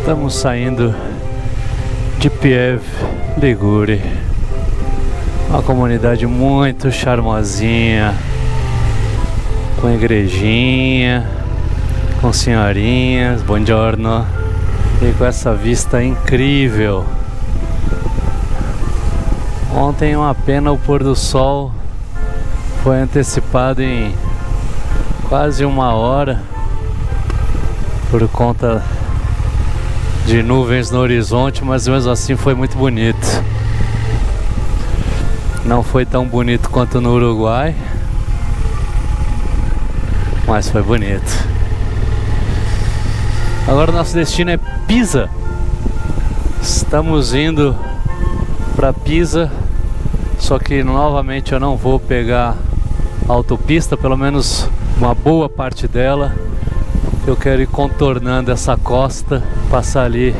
Estamos saindo de Pieve Ligure, uma comunidade muito charmosinha, com igrejinha, com senhorinhas, buongiorno, e com essa vista incrível. Ontem, uma pena, o pôr do sol foi antecipado em quase 1 hora por conta de nuvens no horizonte, mas mesmo assim foi muito bonito. Não foi tão bonito quanto no Uruguai, mas foi bonito. Agora o nosso destino é Pisa. Estamos indo para Pisa, só que novamente eu não vou pegar a autopista, pelo menos uma boa parte dela. Eu quero ir contornando essa costa, passar ali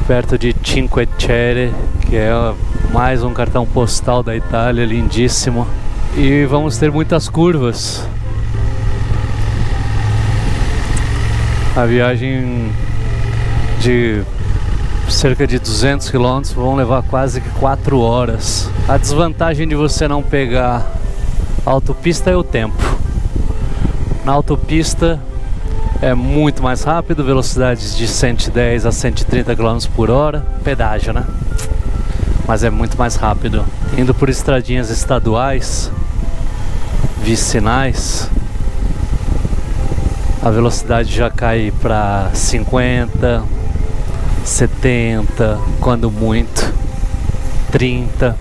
perto de Cinque Terre, que é mais um cartão postal da Itália, lindíssimo. E vamos ter muitas curvas. A viagem de cerca de 200 km vão levar quase que 4 horas. A desvantagem de você não pegar a autopista é o tempo. Na autopista é muito mais rápido, velocidades de 110 a 130 km por hora, pedágio, né? Mas é muito mais rápido. Indo por estradinhas estaduais, vicinais, a velocidade já cai para 50, 70, quando muito, 30.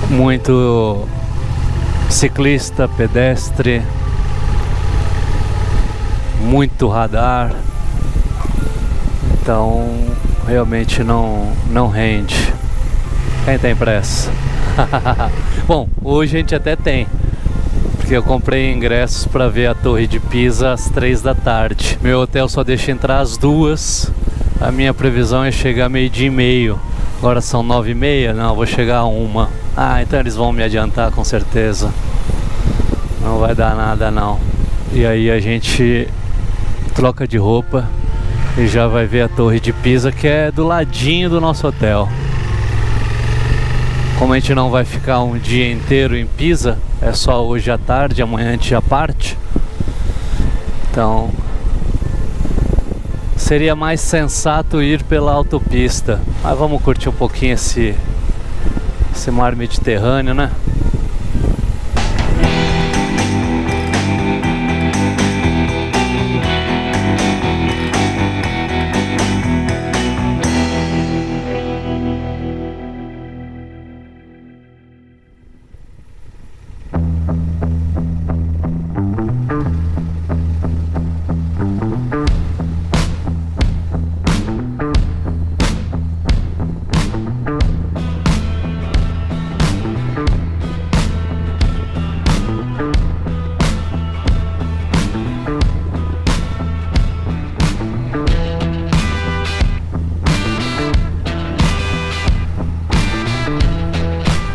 Muito ciclista, pedestre, muito radar, então realmente não rende. Quem tem pressa? Bom, hoje a gente até tem, porque eu comprei ingressos para ver a Torre de Pisa às 3 da tarde. Meu hotel só deixa entrar às 2. A minha previsão é chegar 12h30. Agora são 9h30, não, vou chegar a 1. Ah, então eles vão me adiantar com certeza. Não vai dar nada não. E aí a gente troca de roupa e já vai ver a Torre de Pisa, que é do ladinho do nosso hotel. Como a gente não vai ficar um dia inteiro em Pisa, é só hoje à tarde, amanhã a gente já parte. Então seria mais sensato ir pela autopista. Mas vamos curtir um pouquinho esse mar Mediterrâneo, né?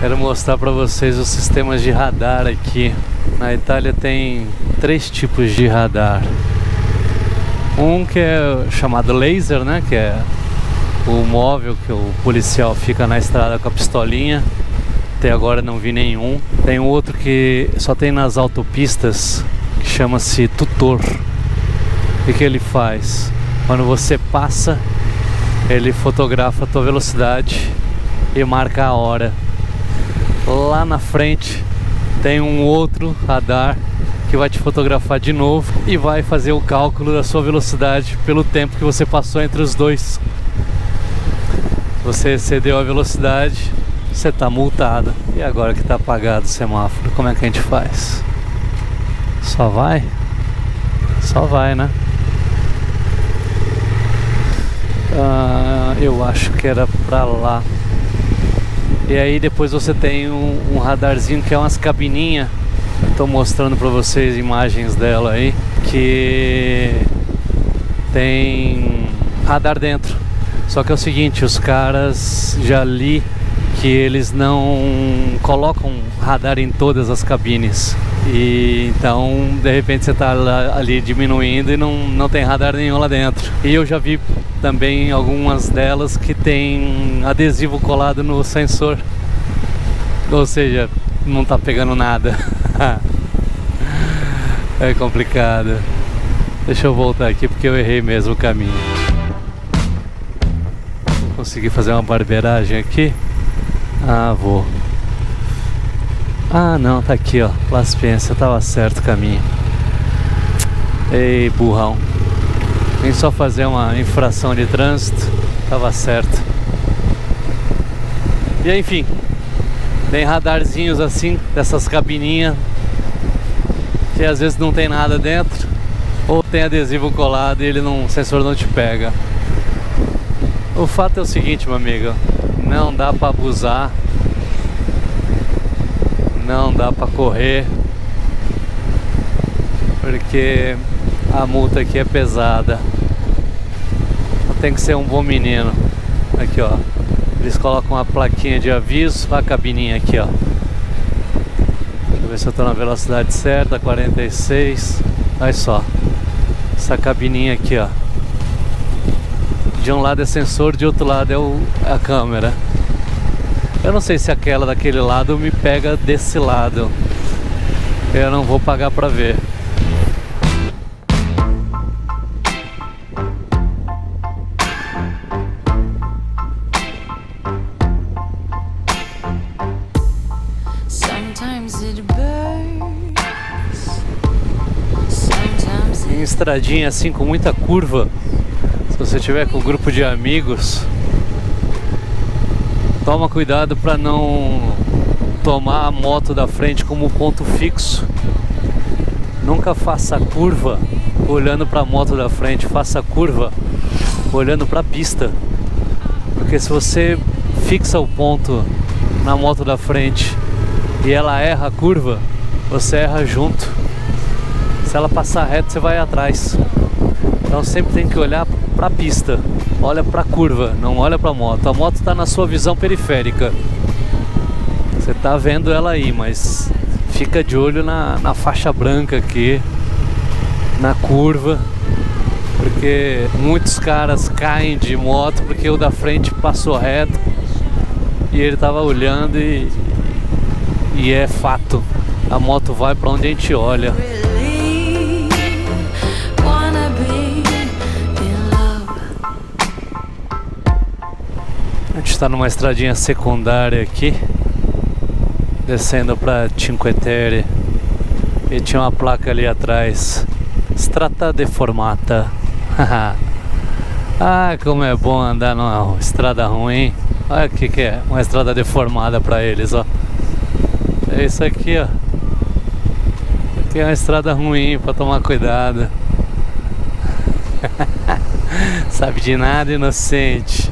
Quero mostrar para vocês os sistemas de radar aqui. Na Itália tem 3 tipos de radar. Um que é chamado laser, né? Que é o móvel que o policial fica na estrada com a pistolinha. Até agora não vi nenhum. Tem outro que só tem nas autopistas, que chama-se tutor. O que ele faz? Quando você passa, ele fotografa a tua velocidade e marca a hora. Lá na frente tem um outro radar que vai te fotografar de novo e vai fazer o cálculo da sua velocidade pelo tempo que você passou entre os dois. Se você excedeu a velocidade, você está multado. E agora que está apagado o semáforo, como é que a gente faz? Só vai? Só vai, né? Eu acho que era pra lá. E aí depois você tem um radarzinho que é umas cabininhas. Estou mostrando para vocês imagens dela aí, que tem radar dentro. Só que é o seguinte, os caras, já li que eles não colocam radar em todas as cabines. E então, de repente, você está ali diminuindo e não tem radar nenhum lá dentro. E eu já vi também algumas delas que tem adesivo colado no sensor. Ou seja, não está pegando nada. É complicado. Deixa eu voltar aqui porque eu errei mesmo o caminho. Vou conseguir fazer uma barbeiragem aqui? Ah, vou. Ah, não, tá aqui, ó. Las Pensa, tava certo o caminho. Ei, burrão. Vem só fazer uma infração de trânsito. Tava certo. E aí, enfim. Tem radarzinhos assim, dessas cabininhas, que às vezes não tem nada dentro, ou tem adesivo colado e o sensor não te pega. O fato é o seguinte, meu amigo, não dá pra abusar, não dá pra correr, porque a multa aqui é pesada. Tem que ser um bom menino. Aqui, ó, eles colocam uma plaquinha de aviso, a cabininha aqui, ó. Deixa eu ver se eu tô na velocidade certa, 46. Olha só, essa cabininha aqui, ó. De um lado é sensor, de outro lado é a câmera. Eu não sei se aquela daquele lado me pega desse lado. Eu não vou pagar pra ver. Em estradinha assim com muita curva, se você tiver com um grupo de amigos, toma cuidado para não tomar a moto da frente como ponto fixo. Nunca faça curva olhando para a moto da frente, faça curva olhando para a pista, porque se você fixa o ponto na moto da frente e ela erra a curva, você erra junto. Se ela passar reto, você vai atrás. Então sempre tem que olhar para a pista, olha para a curva, não olha para a moto. A moto está na sua visão periférica, você está vendo ela aí, mas fica de olho na faixa branca aqui, na curva, porque muitos caras caem de moto porque o da frente passou reto e ele estava olhando e é fato, a moto vai para onde a gente olha. A gente está numa estradinha secundária aqui, descendo para Cinque Terre, e tinha uma placa ali atrás, Strada Deformata. Ah, como é bom andar numa estrada ruim. Olha o que é uma estrada deformada para eles, ó. É isso aqui, ó. Aqui é uma estrada ruim, para tomar cuidado. Sabe de nada, inocente.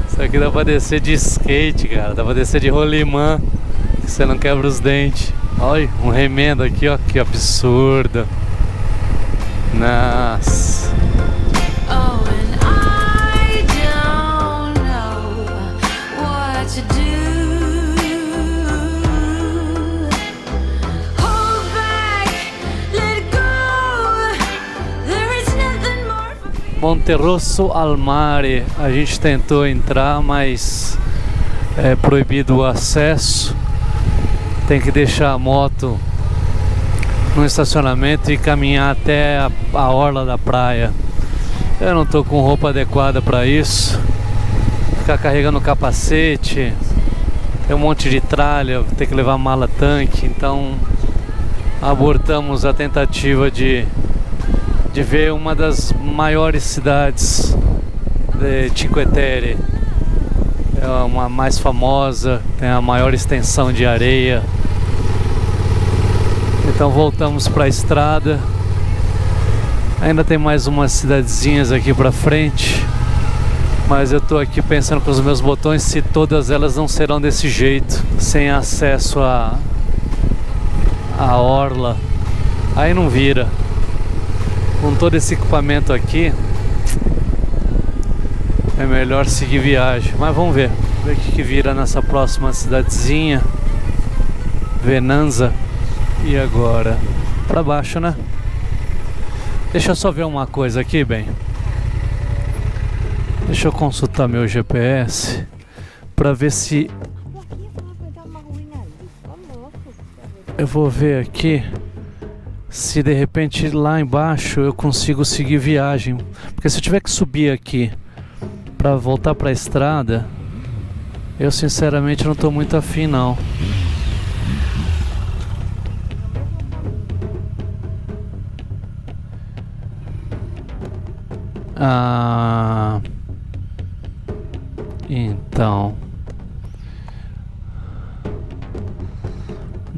Isso aqui dá pra descer de skate, cara. Dá pra descer de rolimã, que você não quebra os dentes. Olha, um remendo aqui, ó. Que absurdo. Nossa. Monterosso al Mare, a gente tentou entrar, mas é proibido o acesso. Tem que deixar a moto no estacionamento e caminhar até a orla da praia. Eu não tô com roupa adequada para isso. Ficar carregando capacete, tem um monte de tralha, tem que levar mala tanque, então abortamos a tentativa de ver uma das maiores cidades de Cinque Terre. É uma mais famosa, tem a maior extensão de areia. Então voltamos para a estrada. Ainda tem mais umas cidadezinhas aqui para frente, mas eu tô aqui pensando com os meus botões se todas elas não serão desse jeito, sem acesso à orla. Aí não vira. Com todo esse equipamento aqui, é melhor seguir viagem. Mas vamos ver o que vira nessa próxima cidadezinha, Venanza. E agora pra baixo, né? Deixa eu só ver uma coisa aqui, bem. Deixa eu consultar meu GPS pra ver se... Eu vou ver aqui se de repente lá embaixo eu consigo seguir viagem. Porque se eu tiver que subir aqui pra voltar pra estrada, eu sinceramente não tô muito afim não. Então...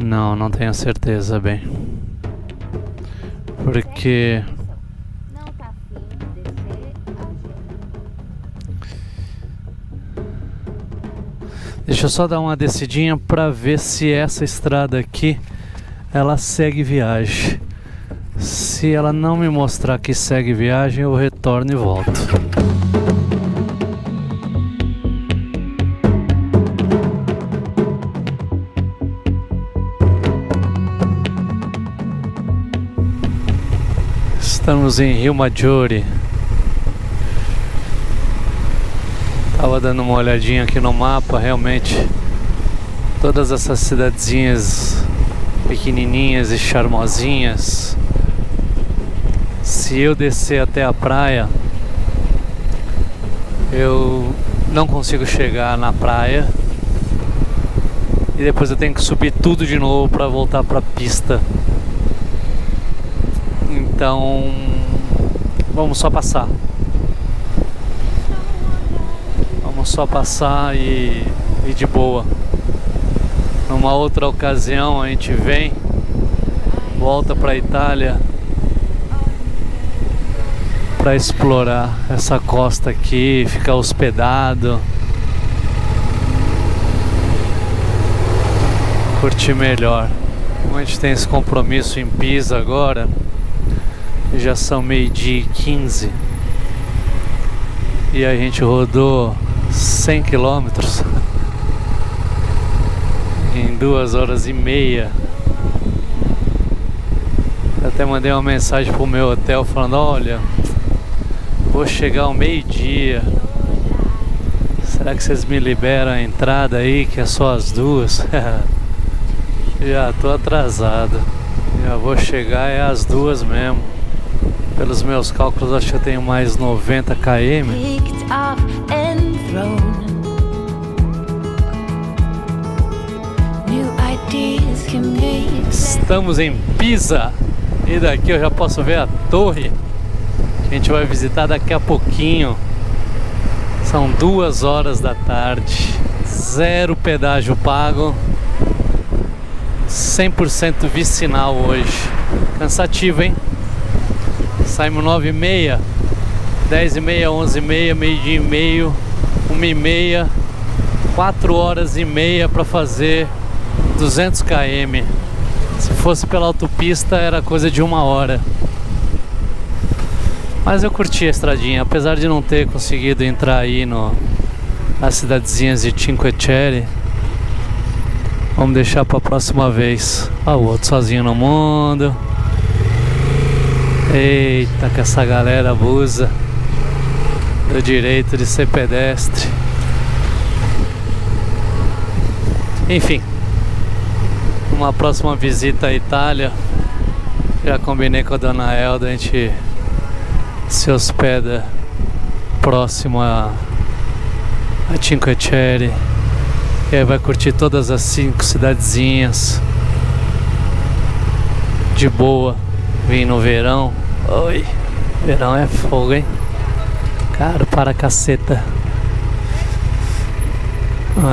Não tenho certeza, bem. Porque... Deixa eu só dar uma descidinha pra ver se essa estrada aqui ela segue viagem. Se ela não me mostrar que segue viagem, eu retorno e volto. Estamos em Rio Maggiore. Tava dando uma olhadinha aqui no mapa, realmente todas essas cidadezinhas pequenininhas e charmosinhas. Se eu descer até a praia, eu não consigo chegar na praia e depois eu tenho que subir tudo de novo para voltar para a pista. Então, vamos só passar. Vamos só passar e de boa. Numa outra ocasião a gente vem, volta para a Itália para explorar essa costa aqui, ficar hospedado, curtir melhor. Como a gente tem esse compromisso em Pisa agora, já são 12h15 e a gente rodou 100 km em 2h30. Até mandei uma mensagem pro meu hotel falando: olha, vou chegar ao meio-dia, será que vocês me liberam a entrada aí, que é só as 2? Já tô atrasado, já vou chegar é às 2 mesmo. Pelos meus cálculos, acho que eu tenho mais 90 km. Estamos em Pisa e daqui eu já posso ver a torre que a gente vai visitar daqui a pouquinho. São 2h da tarde, 0 pedágio pago, 100% vicinal hoje. Cansativo, hein? Saímos 9h30, 10h30, 11h30, meio-dia e meio, 1h30, 4h30 para fazer 200 km. Se fosse pela autopista era coisa de 1 hora. Mas eu curti a estradinha, apesar de não ter conseguido entrar aí nas cidadezinhas de Cinque Terre. Vamos deixar para a próxima vez. O outro sozinho no mundo. Eita, que essa galera abusa do direito de ser pedestre. Enfim, uma próxima visita à Itália, já combinei com a dona Elda, a gente se hospeda próximo a Cinque Terre e aí vai curtir todas as 5 cidadezinhas de boa. Vim no verão. Oi, verão é fogo, hein? Caro para caceta.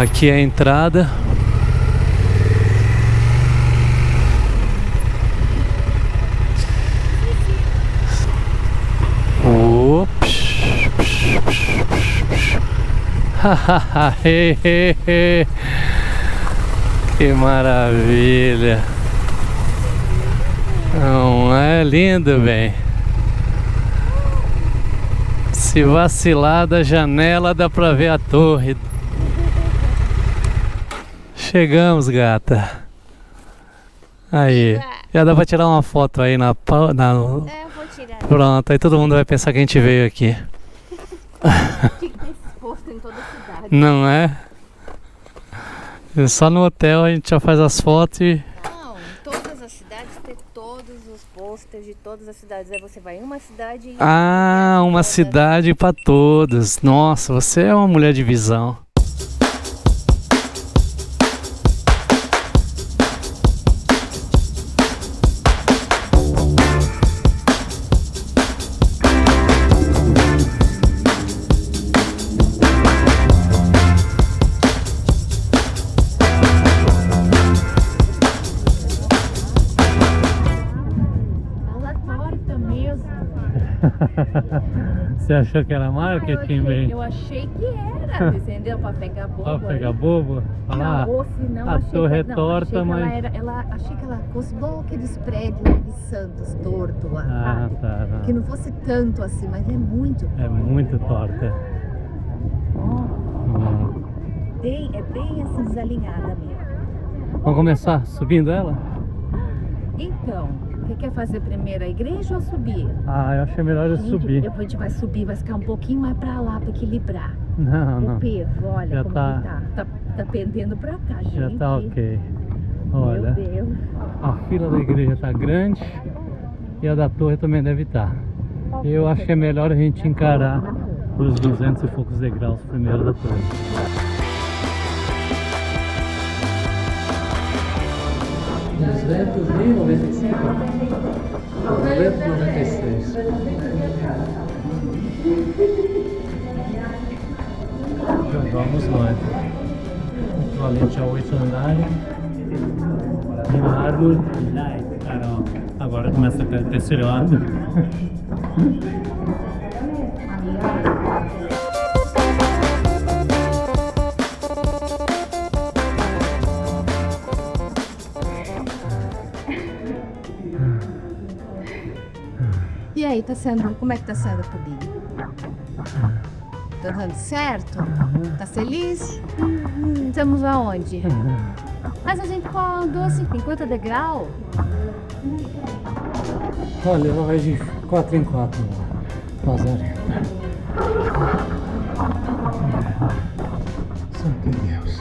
Aqui é a entrada. Que maravilha. Não é lindo, bem? Se vacilar da janela dá pra ver a torre. Chegamos, gata. Aí, já dá pra tirar uma foto aí na... É, eu vou tirar. Pronto, aí todo mundo vai pensar que a gente veio aqui. Tinha que ter exposto em toda a cidade. Não é? Só no hotel a gente já faz as fotos e... Não, em todas as cidades ter todos os posters de todas as cidades. Aí você vai em uma cidade e... Ah, uma cidade pra todos. Nossa, você é uma mulher de visão. Você achou que era marketing, bem? Eu achei que era, entendeu? Pra pegar bobo. Pra pegar bobo? Não, ou se não, a torre é torta, mas... Achei que ela fosse igual aqueles prédios de Santos, torto lá, Ah, sabe? tá. Que não fosse tanto assim, mas é muito. É muito torta. É bem assim, desalinhada mesmo. Vamos começar subindo ela? Então, você quer fazer primeiro a igreja ou subir? Ah, eu achei melhor eu subir. A gente vai subir, vai ficar um pouquinho mais pra lá, pra equilibrar. Não, não. O peso, olha Já como tá... que tá. Tá pendendo pra cá, gente. Já tá ok. Olha, Meu Deus. a fila da igreja tá grande e a da torre também deve estar. Eu achei melhor a gente encarar os 200 e poucos degraus primeiro da torre. 295? 296. Já vamos nós. O equivalente a 8 andares. E mármore. Caramba, agora começa a ficar deteriorado. E aí, como é que tá sendo a subida? Tá dando certo? Tá feliz? Estamos aonde? Mas a gente andou assim, 50 degraus? Olha, ela vai de 4 em 4. Nazaré. Santo Deus.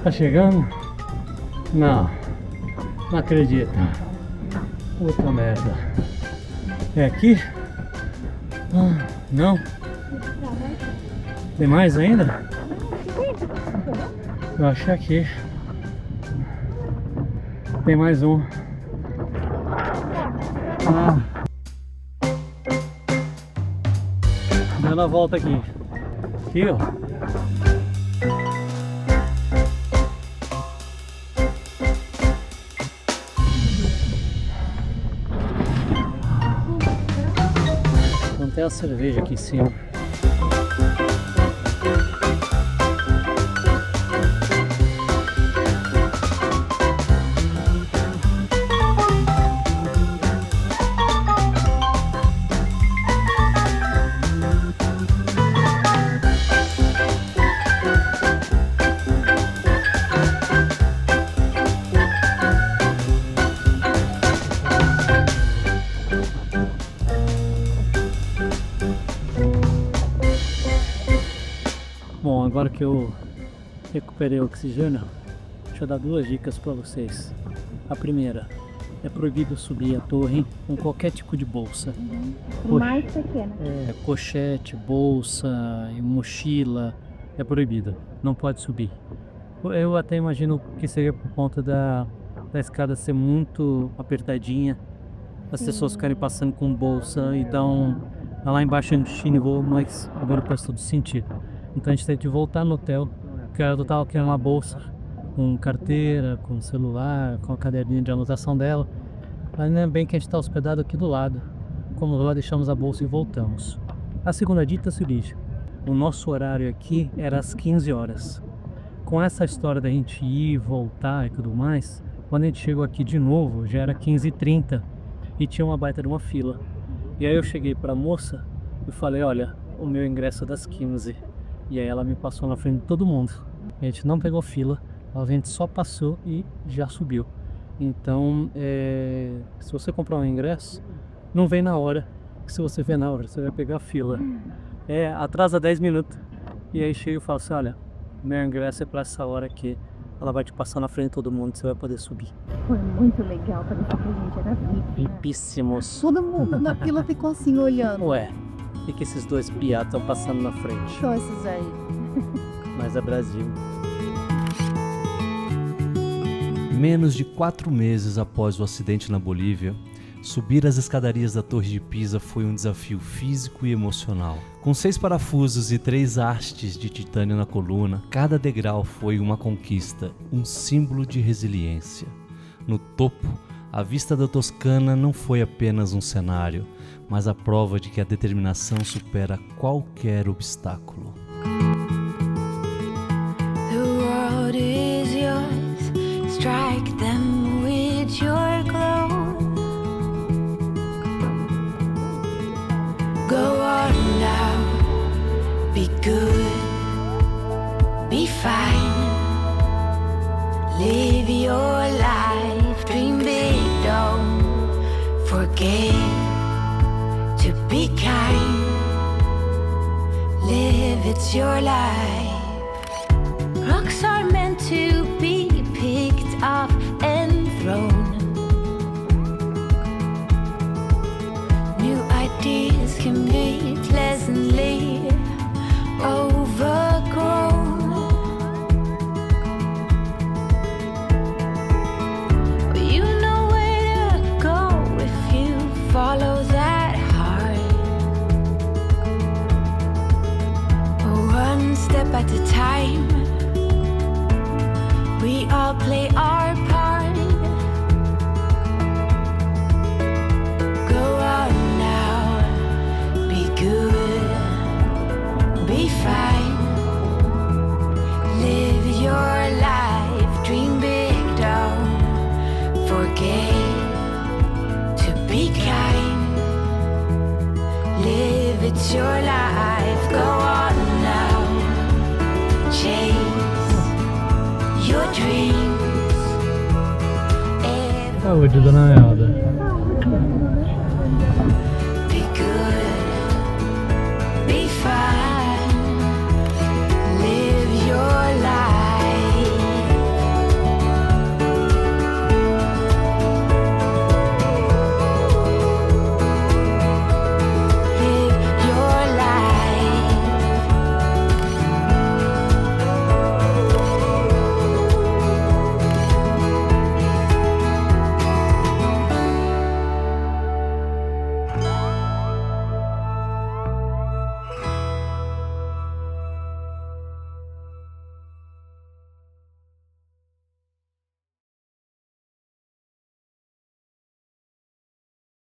Tá chegando? Não. Não acredito. Puta merda. É aqui? Não? Tem mais ainda? Eu achei aqui. Tem mais um. Dando a volta aqui. Aqui, ó. Então tem a cerveja aqui em cima. Bom, agora que eu recuperei o oxigênio, deixa eu dar duas dicas para vocês. A primeira, é proibido subir a torre com qualquer tipo de bolsa. Mais pequena. Pochete, bolsa e mochila é proibido, não pode subir. Eu até imagino que seria por conta da escada ser muito apertadinha, as pessoas ficarem passando com bolsa e dão lá embaixo no chinivô, mas agora faz todo sentido. Então a gente tem que voltar no hotel, que eu tava querendo uma bolsa com carteira, com celular, com a caderninha de anotação dela. Ainda bem que a gente está hospedado aqui do lado. Como lá, deixamos a bolsa e voltamos. A segunda dica é o seguinte: o nosso horário aqui era às 15 horas. Com essa história da gente ir, voltar e tudo mais, quando a gente chegou aqui de novo, já era 15h30 e tinha uma baita de uma fila. E aí eu cheguei pra moça e falei, olha, o meu ingresso é das 15. E aí ela me passou na frente de todo mundo. A gente não pegou fila, a gente só passou e já subiu. Então, se você comprar um ingresso, não vem na hora. Se você vê na hora, você vai pegar a fila. Atrasa 10 minutos. E aí chega e fala assim, olha, meu ingresso é pra essa hora aqui. Ela vai te passar na frente de todo mundo, você vai poder subir. Foi muito legal pra deixar que a gente era VIP. Vipíssimos. Todo mundo na fila ficou assim olhando. Ué, o que esses dois piados estão passando na frente? Só esses aí. Mas é Brasil. Menos de 4 meses após o acidente na Bolívia, subir as escadarias da Torre de Pisa foi um desafio físico e emocional. Com 6 parafusos e 3 hastes de titânio na coluna, cada degrau foi uma conquista, um símbolo de resiliência. No topo, a vista da Toscana não foi apenas um cenário, mas a prova de que a determinação supera qualquer obstáculo. The world is yours, strike them with your glow. Go on now, be good, be fine. Live your life, dream big, don't forget to be kind. Live, it's your life. Rocks are meant to be picked up and thrown. New ideas can be pleasantly overgrown. But you know where to go if you follow that heart. One step at a time, we all play our part. Go out now, be good, be fine. Live your life, dream big, don't forget to be kind. Live, it's your life, go on now, chase your dreams. Saúde, dona Elda.